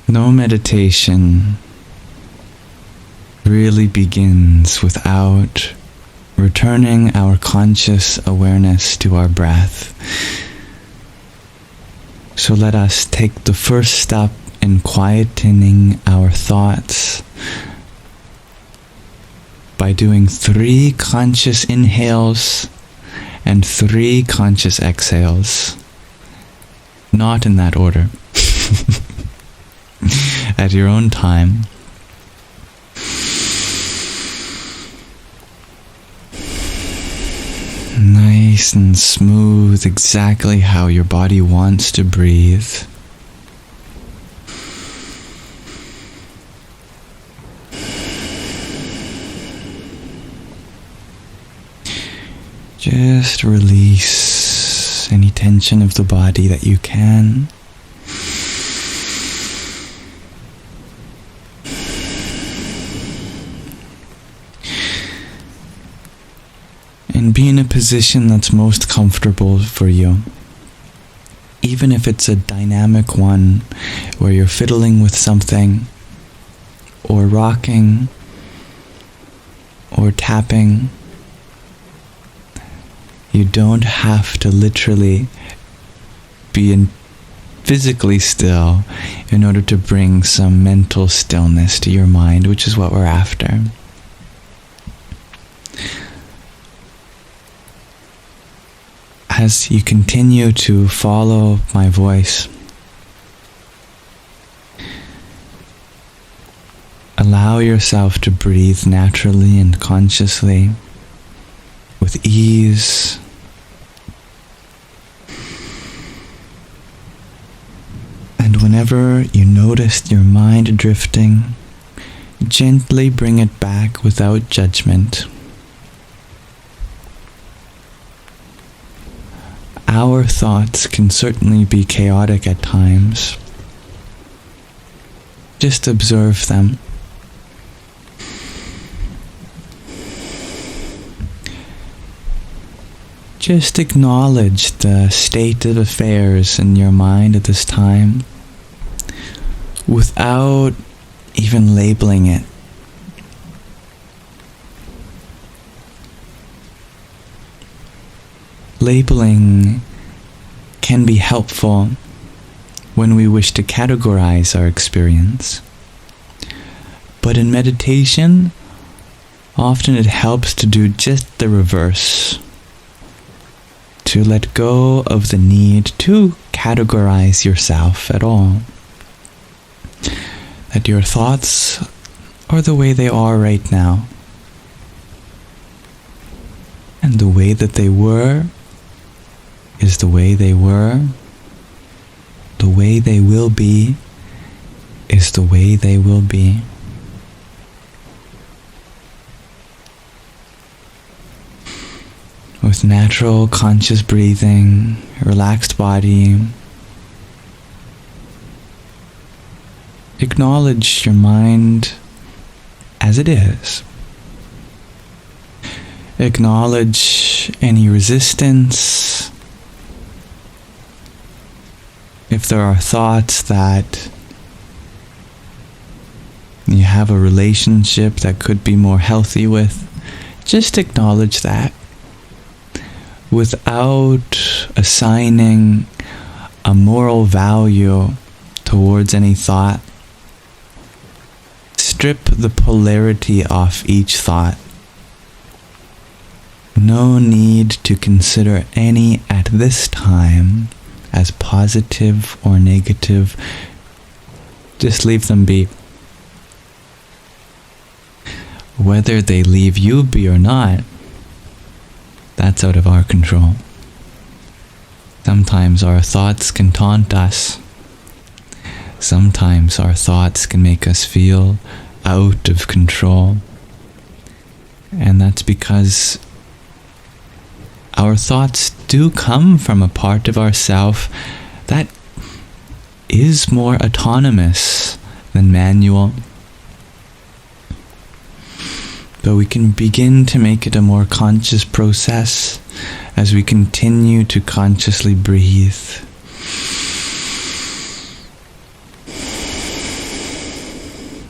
No meditation really begins without returning our conscious awareness to our breath. So let us take the first step in quietening our thoughts by doing 3 conscious inhales and 3 conscious exhales. Not in that order. At your own time. Nice and smooth, exactly how your body wants to breathe. Just release any tension of the body that you can. And be in a position that's most comfortable for you. Even if it's a dynamic one where you're fiddling with something, or rocking, or tapping. You don't have to literally be physically still in order to bring some mental stillness to your mind, which is what we're after. As you continue to follow my voice, allow yourself to breathe naturally and consciously, with ease. And whenever you notice your mind drifting, gently bring it back without judgment. Our thoughts can certainly be chaotic at times. Just observe them. Just acknowledge the state of affairs in your mind at this time without even labeling it. Labeling can be helpful when we wish to categorize our experience. But in meditation, often it helps to do just the reverse. To let go of the need to categorize yourself at all. That your thoughts are the way they are right now. And the way that they were is the way they were. The way they will be is the way they will be. With natural conscious breathing, relaxed body, acknowledge your mind as it is. Acknowledge any resistance. If there are thoughts that you have a relationship that could be more healthy with, just acknowledge that without assigning a moral value towards any thought. Strip the polarity off each thought. No need to consider any at this time as positive or negative. Just leave them be. Whether they leave you be or not, that's out of our control. Sometimes our thoughts can taunt us. Sometimes our thoughts can make us feel out of control. And that's because our thoughts do come from a part of ourself that is more autonomous than manual. But we can begin to make it a more conscious process as we continue to consciously breathe.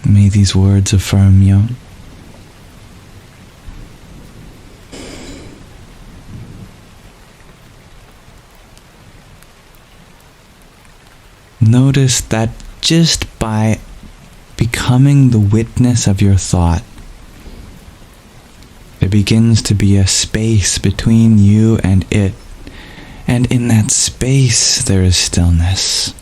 May these words affirm you. Notice that just by becoming the witness of your thought, there begins to be a space between you and it, and in that space there is stillness.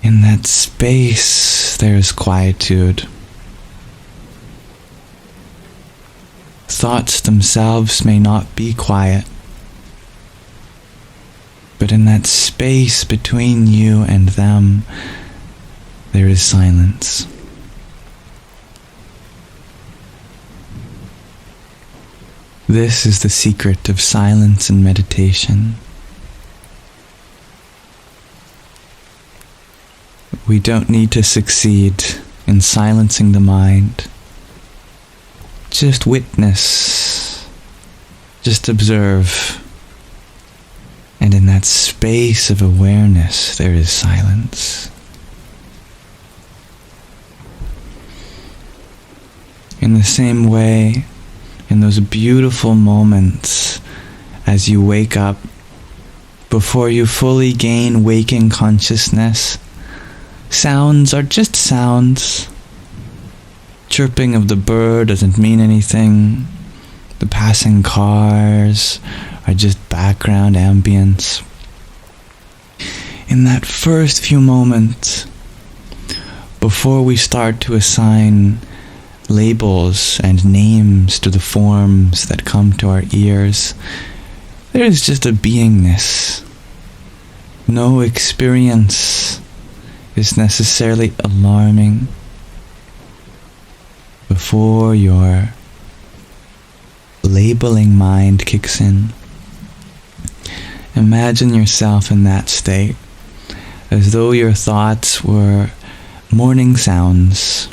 In that space there is quietude. Thoughts themselves may not be quiet, but in that space between you and them, there is silence. This is the secret of silence and meditation. We don't need to succeed in silencing the mind. Just witness, just observe. And in that space of awareness, there is silence. In the same way, in those beautiful moments as you wake up, before you fully gain waking consciousness, sounds are just sounds. Chirping of the bird doesn't mean anything. The passing cars are just background ambience. In that first few moments, before we start to assign labels and names to the forms that come to our ears, there is just a beingness. No experience is necessarily alarming before your labeling mind kicks in. Imagine yourself in that state, as though your thoughts were morning sounds.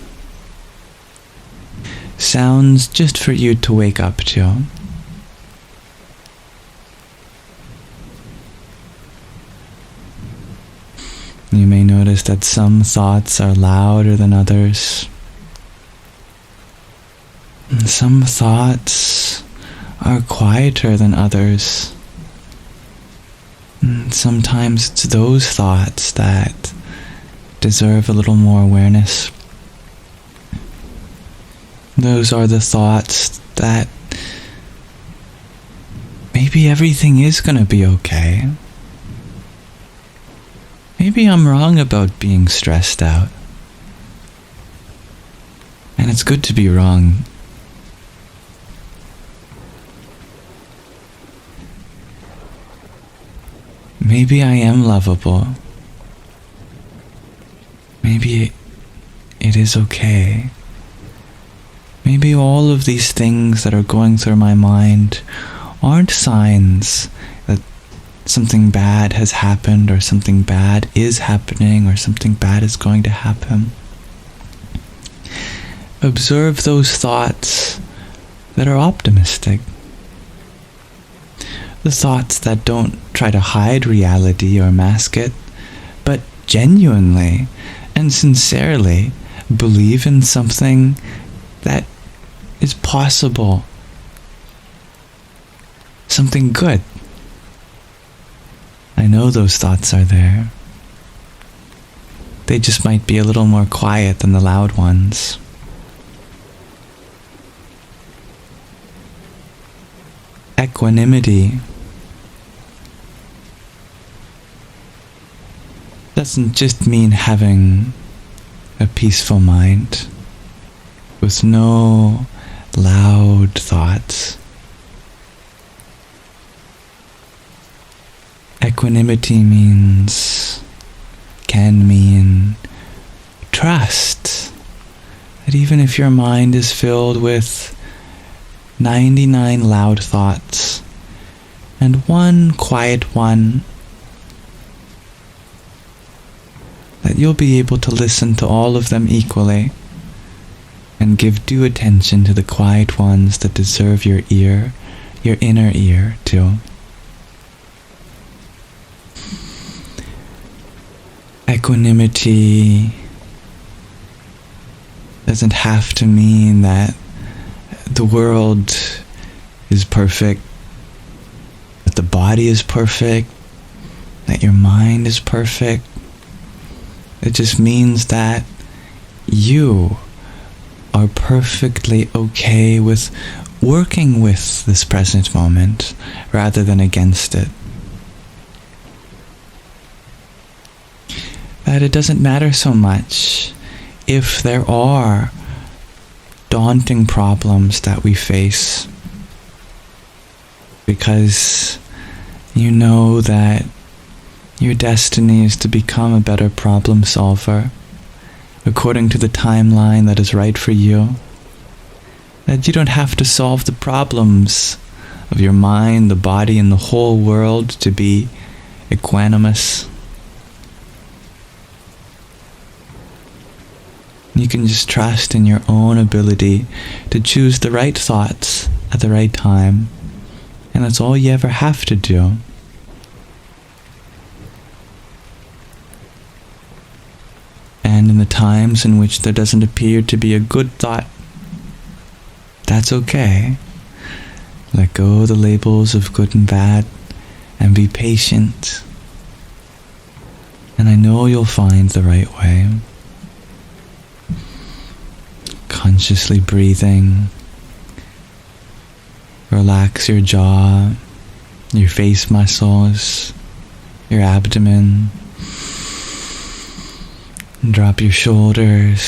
Sounds just for you to wake up to. You may notice that some thoughts are louder than others. And some thoughts are quieter than others. And sometimes it's those thoughts that deserve a little more awareness. Those are the thoughts that maybe everything is going to be okay. Maybe I'm wrong about being stressed out. And it's good to be wrong. Maybe I am lovable. Maybe it is okay. Maybe all of these things that are going through my mind aren't signs that something bad has happened or something bad is happening or something bad is going to happen. Observe those thoughts that are optimistic. The thoughts that don't try to hide reality or mask it, but genuinely and sincerely believe in something that is possible. Something good. I know those thoughts are there. They just might be a little more quiet than the loud ones. Equanimity doesn't just mean having a peaceful mind with no loud thoughts. Equanimity can mean trust that even if your mind is filled with 99 loud thoughts and one quiet one, that you'll be able to listen to all of them equally and give due attention to the quiet ones that deserve your ear, your inner ear too. Equanimity doesn't have to mean that the world is perfect, that the body is perfect, that your mind is perfect. It just means that you are perfectly okay with working with this present moment rather than against it. That it doesn't matter so much if there are daunting problems that we face, because you know that your destiny is to become a better problem solver according to the timeline that is right for you. That you don't have to solve the problems of your mind, the body, and the whole world to be equanimous. You can just trust in your own ability to choose the right thoughts at the right time, and that's all you ever have to do. And in the times in which there doesn't appear to be a good thought, that's okay. Let go of the labels of good and bad and be patient. And I know you'll find the right way. Consciously breathing. Relax your jaw, your face muscles, your abdomen. Drop your shoulders.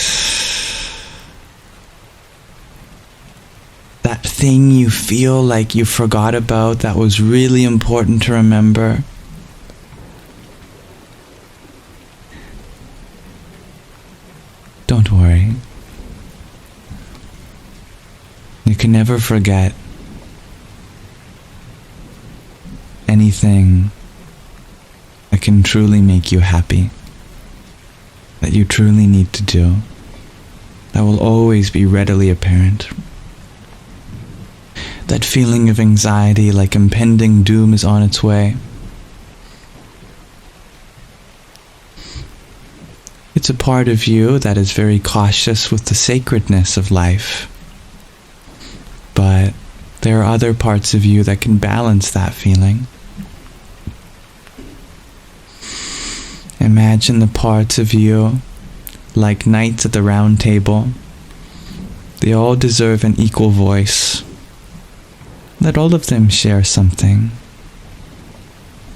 That thing you feel like you forgot about that was really important to remember. Don't worry. You can never forget anything that can truly make you happy, that you truly need to do, that will always be readily apparent. That feeling of anxiety like impending doom is on its way. It's a part of you that is very cautious with the sacredness of life. But there are other parts of you that can balance that feeling. Imagine the parts of you like knights at the round table. They all deserve an equal voice. Let all of them share something.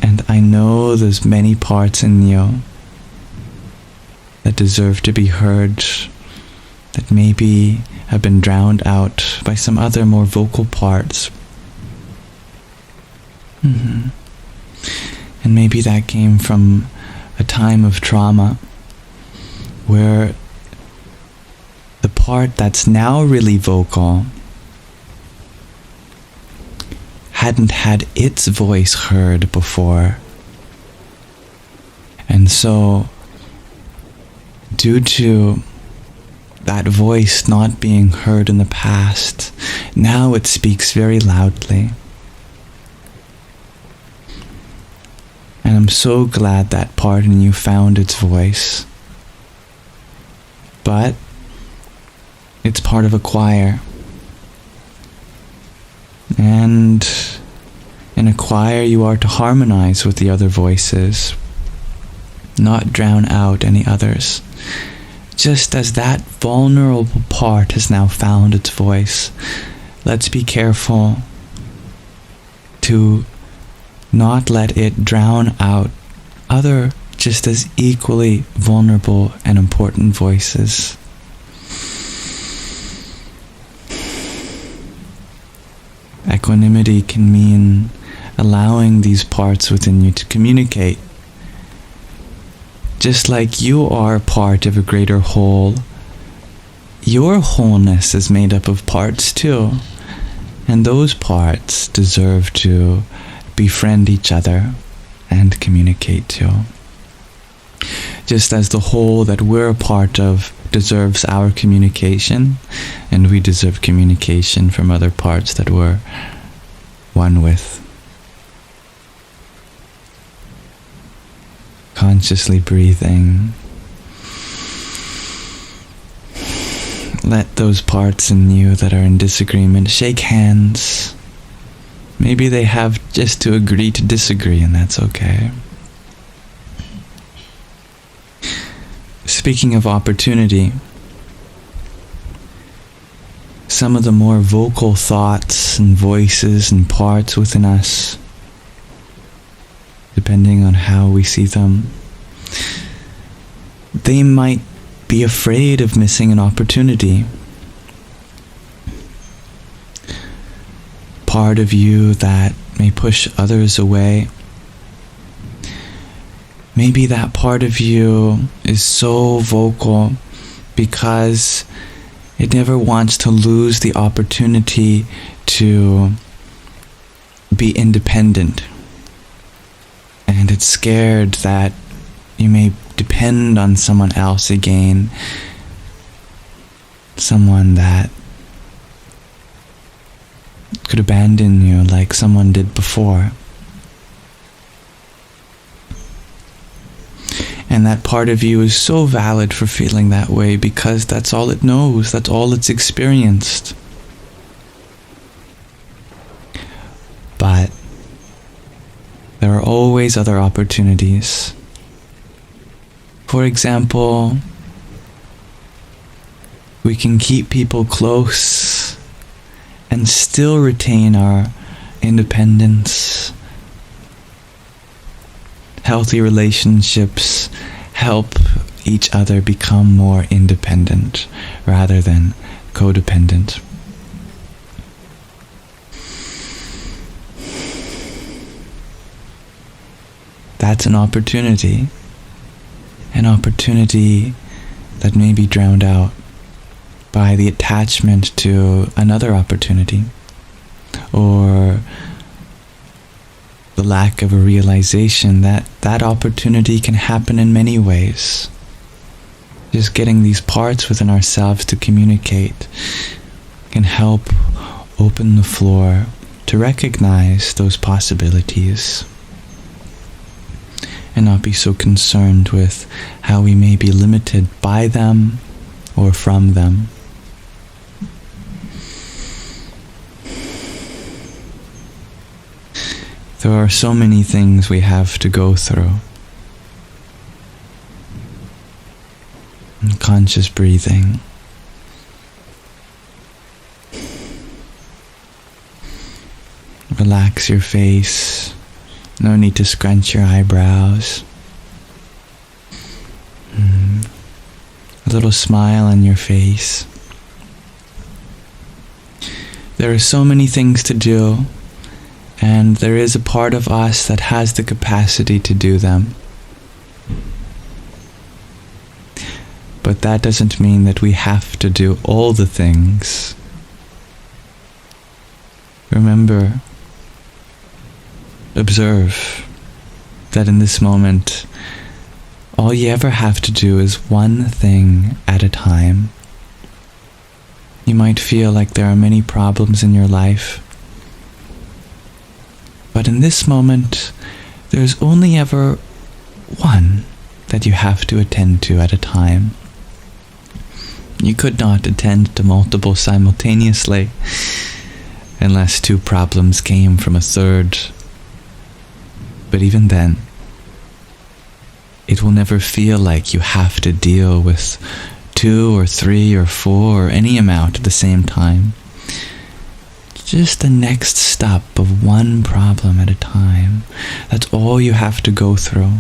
And I know there's many parts in you that deserve to be heard, that maybe have been drowned out by some other more vocal parts. And maybe that came from a time of trauma where the part that's now really vocal hadn't had its voice heard before. And so, due to that voice not being heard in the past, now it speaks very loudly. And I'm so glad that part in you found its voice. But it's part of a choir. And in a choir you are to harmonize with the other voices, not drown out any others. Just as that vulnerable part has now found its voice, let's be careful to not let it drown out other just as equally vulnerable and important voices. Equanimity can mean allowing these parts within you to communicate. Just like you are part of a greater whole, your wholeness is made up of parts too, and those parts deserve to befriend each other and communicate too. Just as the whole that we're a part of deserves our communication, and we deserve communication from other parts that we're one with. Consciously breathing Let those parts in you that are in disagreement shake hands. Maybe they have just to agree to disagree, and that's okay. Speaking of opportunity, some of the more vocal thoughts and voices and parts within us, depending on how we see them, they might be afraid of missing an opportunity. Part of you that may push others away. Maybe that part of you is so vocal because it never wants to lose the opportunity to be independent. And it's scared that you may depend on someone else again. Someone that could abandon you like someone did before. And that part of you is so valid for feeling that way because that's all it knows, that's all it's experienced. But there are always other opportunities. For example, we can keep people close and still retain our independence. Healthy relationships help each other become more independent rather than codependent. That's an opportunity that may be drowned out by the attachment to another opportunity or the lack of a realization that that opportunity can happen in many ways. Just getting these parts within ourselves to communicate can help open the floor to recognize those possibilities and not be so concerned with how we may be limited by them or from them. There are so many things we have to go through. And conscious breathing. Relax your face. No need to scrunch your eyebrows. A little smile on your face. There are so many things to do, and there is a part of us that has the capacity to do them. But that doesn't mean that we have to do all the things. Remember, observe that in this moment, all you ever have to do is one thing at a time. You might feel like there are many problems in your life, but in this moment, there's only ever one that you have to attend to at a time. You could not attend to multiple simultaneously unless two problems came from a third. But even then, it will never feel like you have to deal with 2 or 3 or 4 or any amount at the same time. Just the next step of one problem at a time. That's all you have to go through.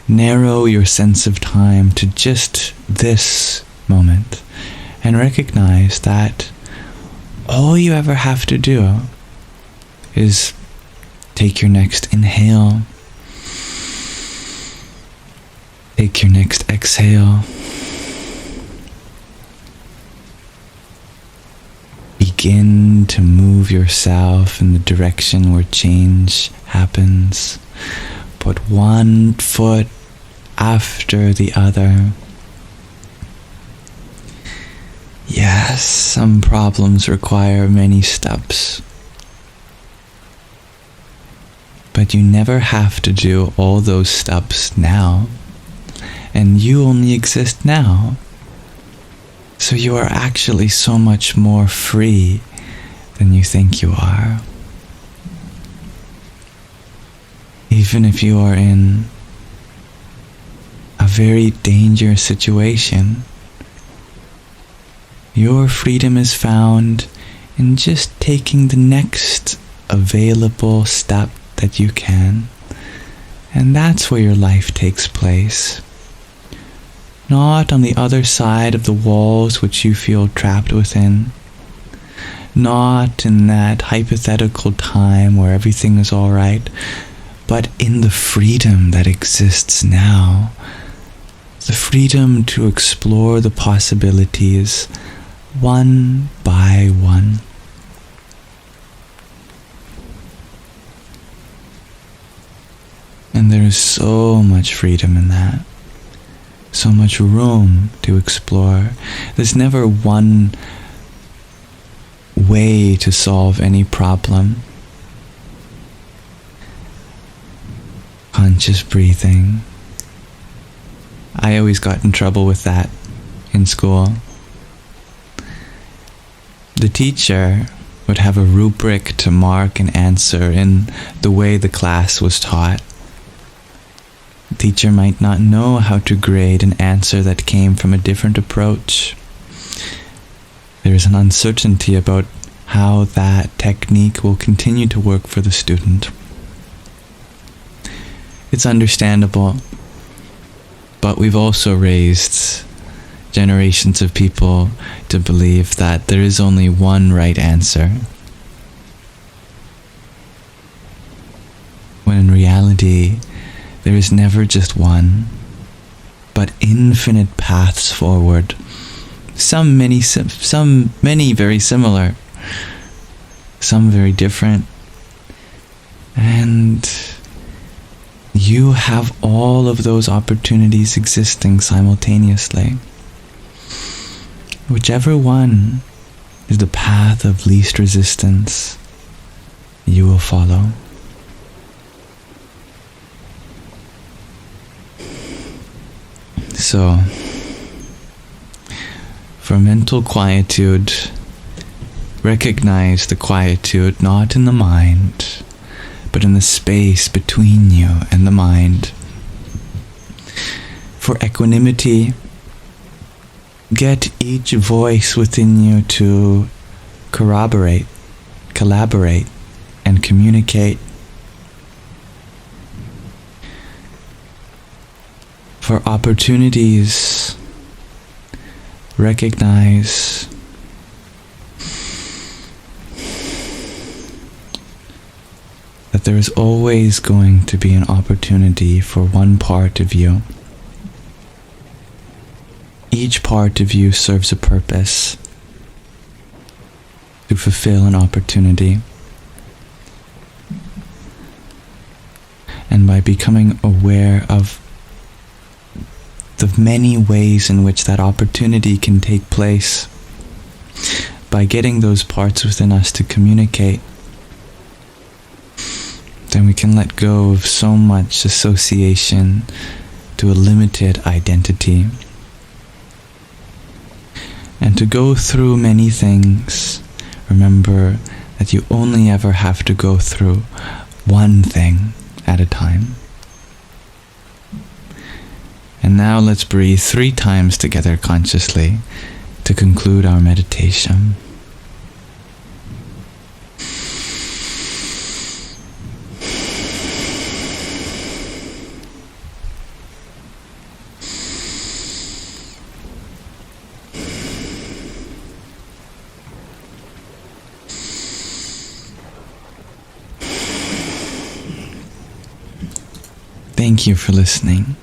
Narrow your sense of time to just this moment and recognize that all you ever have to do is take your next inhale, take your next exhale, begin to move yourself in the direction where change happens. Put one foot after the other. Yes, some problems require many steps. But you never have to do all those steps now. And you only exist now. So you are actually so much more free than you think you are. Even if you are in a very dangerous situation, your freedom is found in just taking the next available step that you can. And that's where your life takes place. Not on the other side of the walls which you feel trapped within. Not in that hypothetical time where everything is all right, but in the freedom that exists now. The freedom to explore the possibilities one by one. And there is so much freedom in that. So much room to explore. There's never one way to solve any problem. Conscious breathing. I always got in trouble with that in school. The teacher would have a rubric to mark an answer in the way the class was taught. The teacher might not know how to grade an answer that came from a different approach. There is an uncertainty about how that technique will continue to work for the student. It's understandable, but we've also raised generations of people to believe that there is only one right answer, when in reality there is never just one, but infinite paths forward. Some many very similar, some very different, and you have all of those opportunities existing simultaneously. Whichever one is the path of least resistance, you will follow. So, for mental quietude, recognize the quietude not in the mind, but in the space between you and the mind. For equanimity, get each voice within you to corroborate, collaborate, and communicate. For opportunities, recognize that there is always going to be an opportunity for one part of you. Each part of you serves a purpose to fulfill an opportunity. And by becoming aware of the many ways in which that opportunity can take place, by getting those parts within us to communicate, then we can let go of so much association to a limited identity. And to go through many things, remember that you only ever have to go through one thing at a time. And now let's breathe 3 times together consciously to conclude our meditation. Thank you for listening.